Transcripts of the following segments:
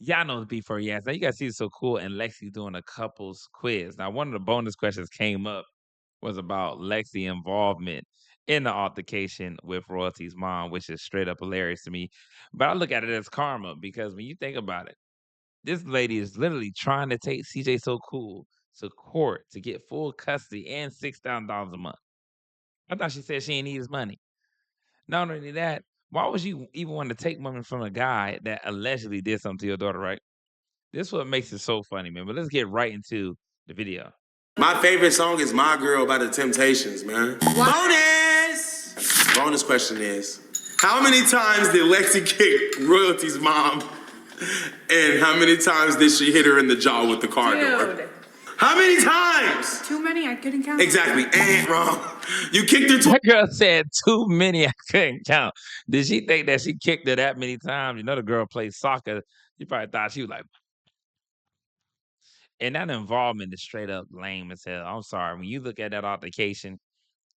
Y'all know the B4 yes. Now you guys see it's so cool, and Lexi doing a couples quiz. Now, one of the bonus questions came up was about Lexi involvement in the altercation with Royalty's mom, which is straight up hilarious to me. But I look at it as karma because when you think about it, this lady is literally trying to take CJ So Cool to court to get full custody and $6,000 a month. I thought she said she ain't need his money. Not only that, why would you even want to take money from a guy that allegedly did something to your daughter, right? This what makes it so funny, man. But let's get right into the video. My favorite song is My Girl by The Temptations, man. Bonus! Bonus question is, how many times did Lexi kick Royalty's mom? And how many times did she hit her in the jaw with the car door? How many times? Too many, I couldn't count. Exactly. And wrong. You kicked her That girl said too many, I couldn't count. Did she think that she kicked her that many times? You know, the girl plays soccer. You probably thought she was like, and that involvement is straight up lame as hell. I'm sorry. When you look at that altercation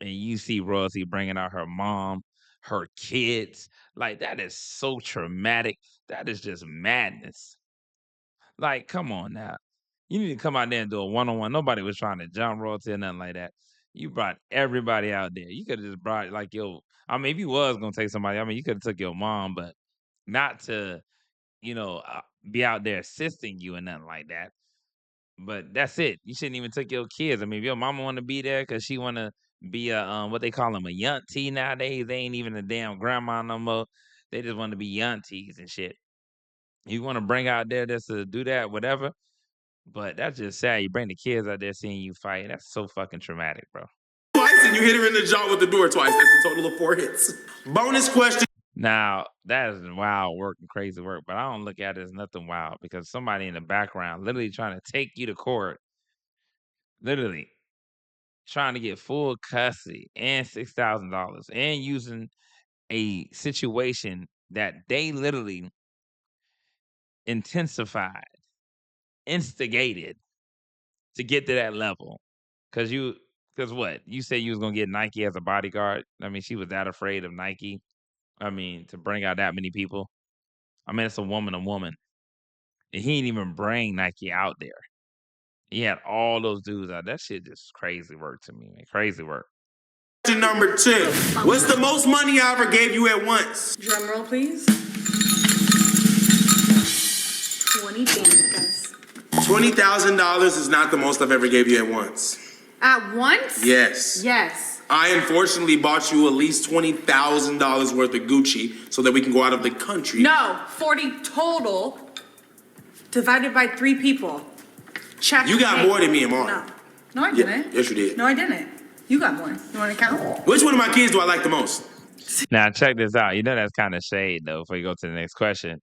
and you see Royalty bringing out her mom, her kids, like that is so traumatic. That is just madness. Like, come on now. You need to come out there and do a one-on-one. Nobody was trying to jump Royalty or nothing like that. You brought everybody out there. You could have just brought like I mean, if you was gonna take somebody, I mean, you could have took your mom, but not to, be out there assisting you and nothing like that. But that's it. You shouldn't even take your kids. I mean, if your mama want to be there because she want to be a what they call them a yuntie nowadays, they ain't even a damn grandma no more. They just want to be yunties and shit. You want to bring out there just to do that, whatever. But that's just sad. You bring the kids out there seeing you fight. That's so fucking traumatic, bro. twice and you hit her in the jaw with the door twice. That's a total of 4 hits. Bonus question. Now, that is wild work and crazy work, but I don't look at it as nothing wild because somebody in the background literally trying to take you to court, literally trying to get full custody and $6,000 and using a situation that they literally intensified, instigated to get to that level. Cause what? You said you was gonna get Nike as a bodyguard. I mean, she was that afraid of Nike. I mean, to bring out that many people. I mean, it's a woman. And he didn't even bring Nike out there. He had all those dudes out. That shit just crazy work to me, man. Crazy work. Question number 2. What's the most money I ever gave you at once? Drum roll, please. 20,000. $20,000 is not the most I've ever gave you at once. At once? Yes. Yes. I unfortunately bought you at least $20,000 worth of Gucci so that we can go out of the country. No, 40 total divided by 3 people. Check. You got more than me and Mark. No. No, I didn't. Yes, you did. No, I didn't. You got more. You want to count? Which one of my kids do I like the most? Now check this out. You know that's kind of shade though. Before you go to the next question,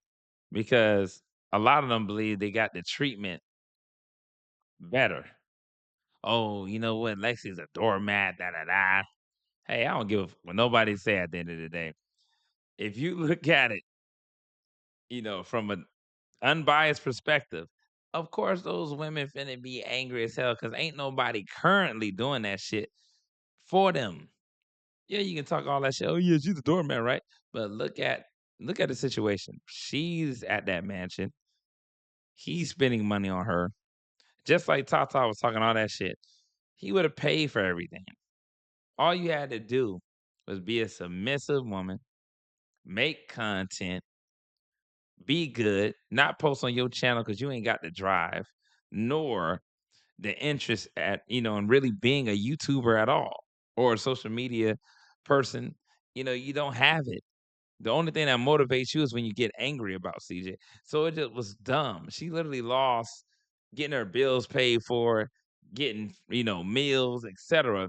because a lot of them believe they got the treatment better. Oh, you know what? Lexi's a doormat. Da da da. Hey, I don't give what nobody say at the end of the day. If you look at it, from an unbiased perspective, of course those women finna be angry as hell because ain't nobody currently doing that shit for them. Yeah, you can talk all that shit. Oh yeah, she's the doormat, right? But look at the situation. She's at that mansion. He's spending money on her. Just like Tata was talking all that shit. He would have paid for everything. All you had to do was be a submissive woman, make content, be good, not post on your channel because you ain't got the drive, nor the interest in really being a YouTuber at all or a social media person. You don't have it. The only thing that motivates you is when you get angry about CJ. So it just was dumb. She literally lost getting her bills paid for, getting, meals, etc.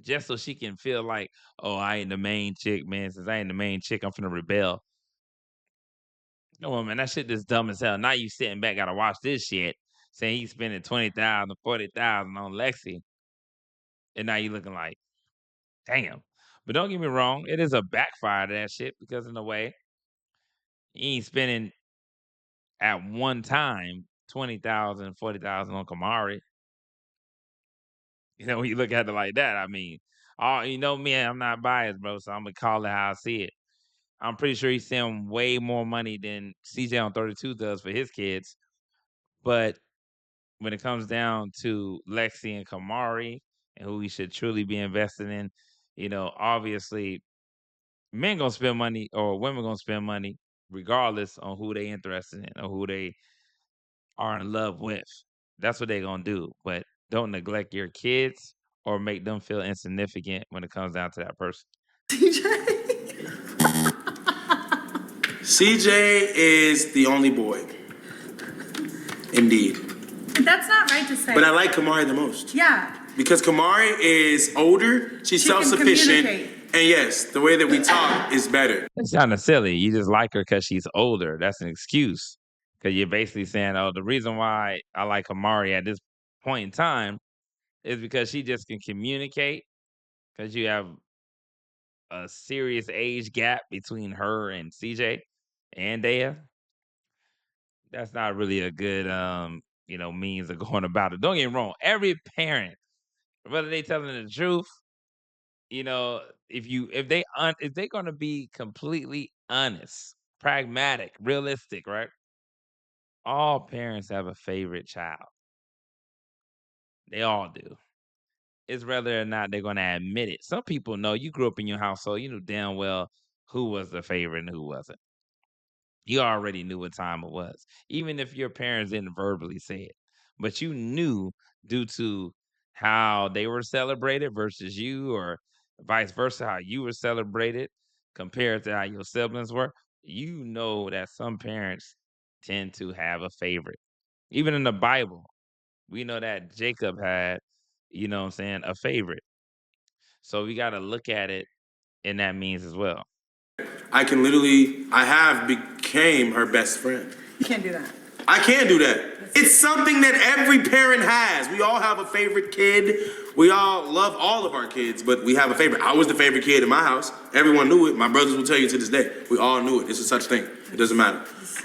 Just so she can feel like, oh, I ain't the main chick, man. Since I ain't the main chick, I'm finna rebel. No, man, that shit just dumb as hell. Now you sitting back, gotta watch this shit, saying he's spending 20,000, 40,000 on Lexi, and now you looking like, damn. But don't get me wrong, it is a backfire to that shit because in a way, he ain't spending at one time 20,000, 40,000 on Kamari. When you look at it like that, I mean, me, I'm not biased, bro, so I'm gonna call it how I see it. I'm pretty sure he's sending way more money than CJ on 32 does for his kids. But when it comes down to Lexi and Kamari and who we should truly be investing in, obviously men gonna spend money or women gonna spend money regardless on who they interested in or who they are in love with. That's what they gonna do. But don't neglect your kids or make them feel insignificant when it comes down to that person. CJ is the only boy. Indeed. That's not right to say. But I like Kamari the most. Yeah. Because Kamari is older, she's She can self-sufficient, communicate. and yes, the way that we talk is better. It's kind of silly. You just like her because she's older. That's an excuse. Because you're basically saying, oh, the reason why I like Kamari at this point in time is because she just can communicate. Because you have a serious age gap between her and CJ and Dea. That's not really a good means of going about it. Don't get me wrong. Every parent, whether they telling the truth, if they're gonna be completely honest, pragmatic, realistic, right? All parents have a favorite child. They all do. It's whether or not they're gonna admit it. Some people know you grew up in your household, you know damn well who was the favorite and who wasn't. You already knew what time it was, even if your parents didn't verbally say it. But you knew due to how they were celebrated versus you, or vice versa, how you were celebrated compared to how your siblings were. You know that some parents tend to have a favorite. Even in the Bible, we know that Jacob had, what I'm saying, a favorite. So we got to look at it in that means as well. I have became her best friend. You can't do that. I can do that. It's something that every parent has. We all have a favorite kid. We all love all of our kids, but we have a favorite. I was the favorite kid in my house. Everyone knew it. My brothers will tell you to this day. We all knew it. It's a such thing. It doesn't matter.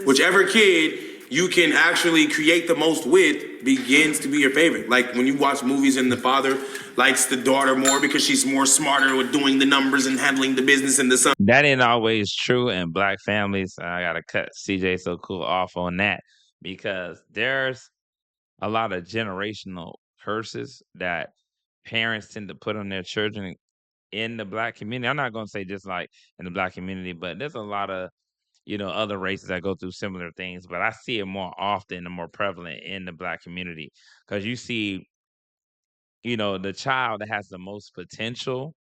Whichever kid you can actually create the most with begins to be your favorite. Like when you watch movies and the father likes the daughter more because she's more smarter with doing the numbers and handling the business, and the son. That ain't always true in black families. I gotta cut CJ So Cool off on that because there's a lot of generational curses that parents tend to put on their children in the black community. I'm not gonna say just like in the black community, but there's a lot of other races that go through similar things. But I see it more often and more prevalent in the black community because you see, the child that has the most potential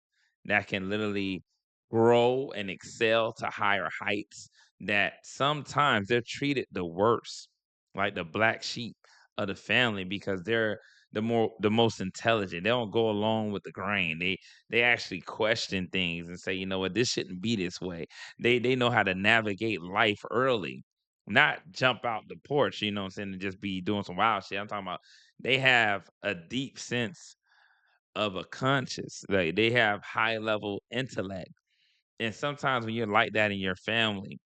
that can literally grow and excel to higher heights, that sometimes they're treated the worst, like the black sheep of the family, because they're the most intelligent. They don't go along with the grain. They actually question things and say, you know what, this shouldn't be this way. They know how to navigate life early, not jump out the porch, you know what I'm saying, and just be doing some wild shit. I'm talking about they have a deep sense of a conscious, like they have high level intellect. And sometimes when you're like that in your family,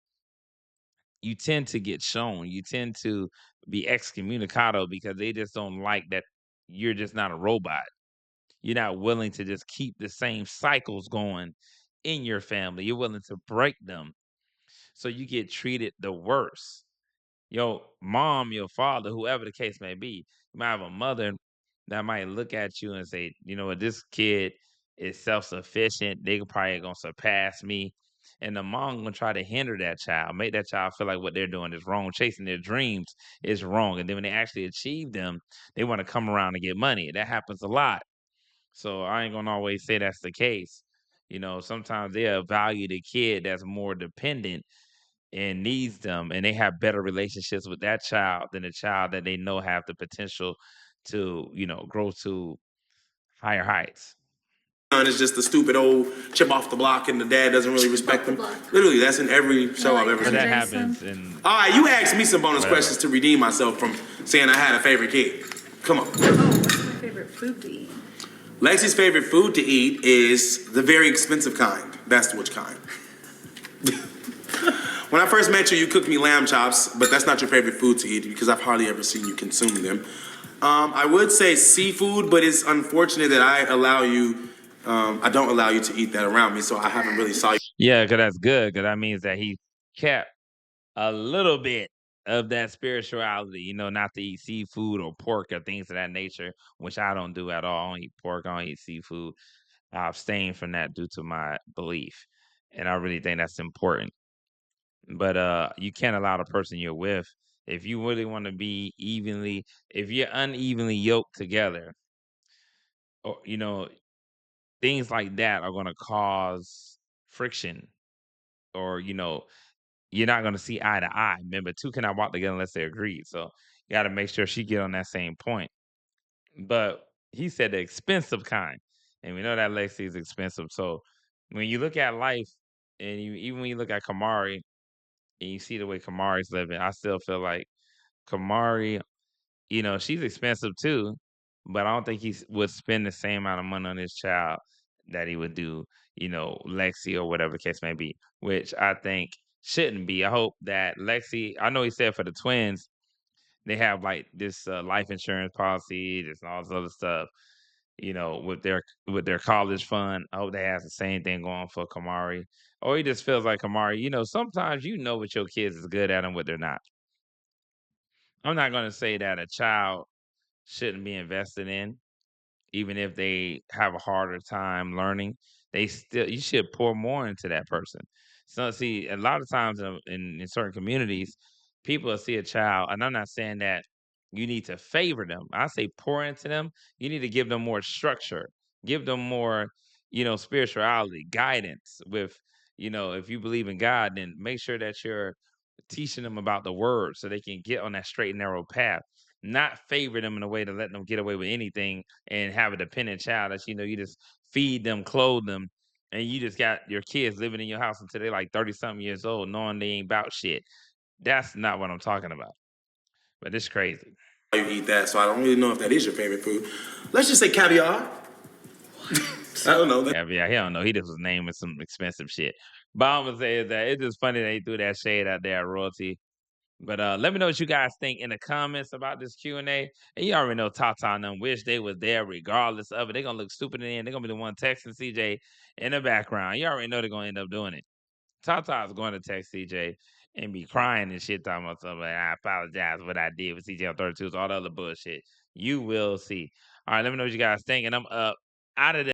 you tend to get shown, you tend to be excommunicado because they just don't like that you're just not a robot. You're not willing to just keep the same cycles going in your family. You're willing to break them. So you get treated the worst. Your mom, your father, whoever the case may be, you might have a mother that might look at you and say, you know what, this kid is self-sufficient. They probably gonna surpass me. And the mom gonna try to hinder that child, make that child feel like what they're doing is wrong, chasing their dreams is wrong. And then when they actually achieve them, they want to come around and get money. That happens a lot. So I ain't gonna always say that's the case. Sometimes they'll value the kid that's more dependent and needs them, and they have better relationships with that child than the child that they know have the potential to, grow to higher heights. Is just the stupid old chip off the block, and the dad doesn't really respect him. Literally, that's in every show I've ever But seen. that happens in All right, you asked me some bonus questions to redeem myself from saying I had a favorite kid. Come on. Oh, what's my favorite food to eat? Lexi's favorite food to eat is the very expensive kind. That's which kind. When I first met you, you cooked me lamb chops, but that's not your favorite food to eat because I've hardly ever seen you consume them. I would say seafood, but it's unfortunate that I don't allow you to eat that around me, so I haven't really saw you. Yeah, because that's good. Because that means that he kept a little bit of that spirituality, not to eat seafood or pork or things of that nature, which I don't do at all. I don't eat pork, I don't eat seafood. I abstain from that due to my belief. And I really think that's important. But you can't allow the person you're with, if you really want to be evenly, if you're unevenly yoked together, or things like that are going to cause friction, or you're not going to see eye to eye. Remember, two cannot walk together unless they agree. So you got to make sure she get on that same point. But he said the expensive kind, and we know that Lexi is expensive. So when you look at life, and even when you look at Kamari and you see the way Kamari's living, I still feel like Kamari, she's expensive too, but I don't think would spend the same amount of money on his child that he would do, Lexi or whatever the case may be, which I think shouldn't be. I hope that Lexi, I know he said for the twins, they have like this life insurance policy, this and all this other stuff, with their college fund. I hope they has the same thing going for Kamari. Or he just feels like Kamari, sometimes what your kids is good at and what they're not. I'm not gonna say that a child shouldn't be invested in, even if they have a harder time learning. You should pour more into that person. So see, a lot of times in certain communities, people will see a child, and I'm not saying that you need to favor them. I say pour into them. You need to give them more structure, give them more, spirituality, guidance. With, if you believe in God, then make sure that you're teaching them about the word so they can get on that straight and narrow path, not favor them in a way to let them get away with anything and have a dependent child that you just feed them, clothe them, and you just got your kids living in your house until they're like 30 something years old, knowing they ain't about shit. That's not what I'm talking about. But it's crazy. You eat that, so I don't really know if that is your favorite food. Let's just say caviar. I don't know. Yeah, he don't know. He just was naming some expensive shit. But I'm gonna say is that it's just funny that he threw that shade out there at royalty. But let me know what you guys think in the comments about this Q&A. And you already know Tata and them wish they was there regardless of it. They're going to look stupid in the end. They're going to be the one texting CJ in the background. You already know they're going to end up doing it. Tata is going to text CJ and be crying and shit, talking about something like, I apologize for what I did with CJ on 32, all the other bullshit. You will see. All right, let me know what you guys think. And I'm up out of there.